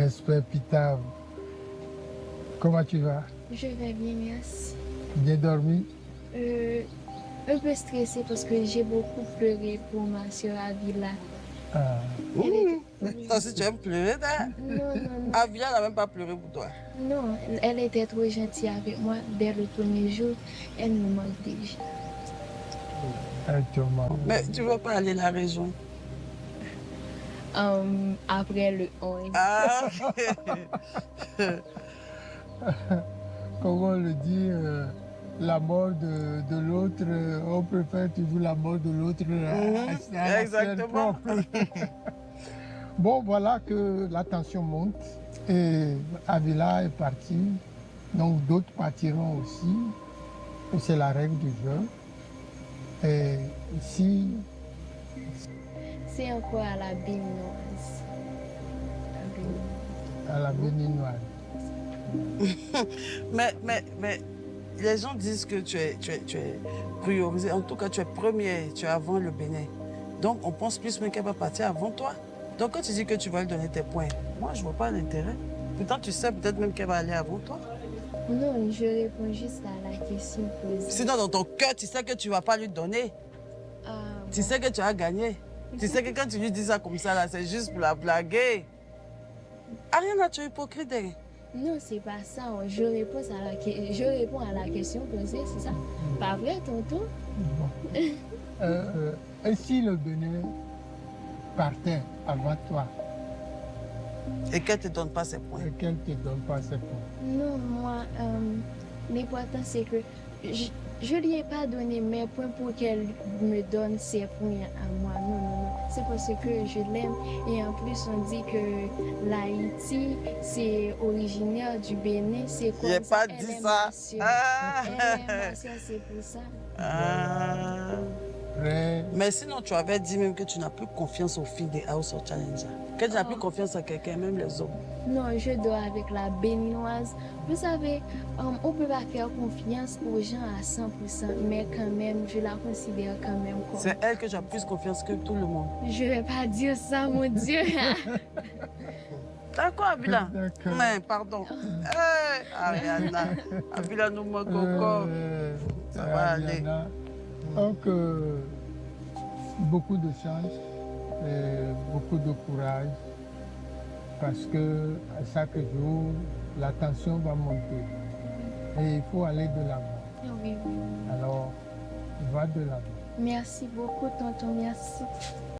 Respect, Pita. Comment tu vas? Je vais bien, merci. Bien dormi? Un peu stressée parce que j'ai beaucoup pleuré pour ma soeur Avila. Ah, Toi aussi, tu aimes pleurer, hein? Non, non, non. Avila n'a même pas pleuré pour toi. Non, elle était trop gentille avec moi dès le premier jour. Elle me manque déjà. actuellement. Mais tu ne veux pas aller la rejoindre? Après le 11. Ah, Comme on le dit, la mort de l'autre, on préfère toujours la mort de l'autre à la sienne exactement. propre. Bon, voilà que la tension monte et Avila est parti, donc d'autres partiront aussi. C'est la règle du jeu. Et ici, C'est encore à la béninoise. à la béninoise. Mais les gens disent que tu es priorisé. En tout cas, tu es premier, tu es avant le Bénin. Donc, on pense plus même qu'elle va partir avant toi. Donc, quand tu dis que tu vas lui donner tes points, moi, je ne vois pas l'intérêt. Pourtant, tu sais peut-être même qu'elle va aller avant toi. Non, je réponds juste à la question posée. Sinon, dans ton cœur, tu sais que tu ne vas pas lui donner. Ah, Tu sais que tu as gagné. Tu sais que quand tu lui dis ça comme ça, là, c'est juste pour la blaguer. Ariana, tu es hypocrite. Hein? non, c'est pas ça. Je réponds à la question posée, c'est ça? Pas vrai, tonton? Bon. Et si le Bénin partait avant toi Et qu'elle ne te donne pas ses points. et qu'elle ne te donne pas ses points? Non, moi, l'important c'est que je lui ai pas donné mes points pour qu'elle me donne ses points à moi. Non, non, non. C'est parce que je l'aime. Et en plus, on dit que l'Haïti, c'est originaire du Bénin. C'est quoi? Je n'ai pas dit ça. Ah. Elle est ma soeur, c'est pour ça. Ah. Après, Mais sinon, tu avais dit même que tu n'as plus confiance aux filles des House of Challenger. Que tu n'as plus confiance à quelqu'un, même les hommes. Non, je dors avec la béninoise. Vous savez, on ne peut pas faire confiance aux gens à 100%, mais quand même, je la considère quand même comme... C'est elle que j'ai plus confiance que tout le monde. Je vais pas dire ça, mon Dieu. D'accord, Avila? D'accord. Mais pardon. Hey, Ariana. Avila nous manque encore. Ça va aller. Ariana. Donc, beaucoup de chance et beaucoup de courage parce que à chaque jour, la tension va monter et il faut aller de l'avant. Oui, oui. Alors, va de l'avant. Merci beaucoup, tonton, merci.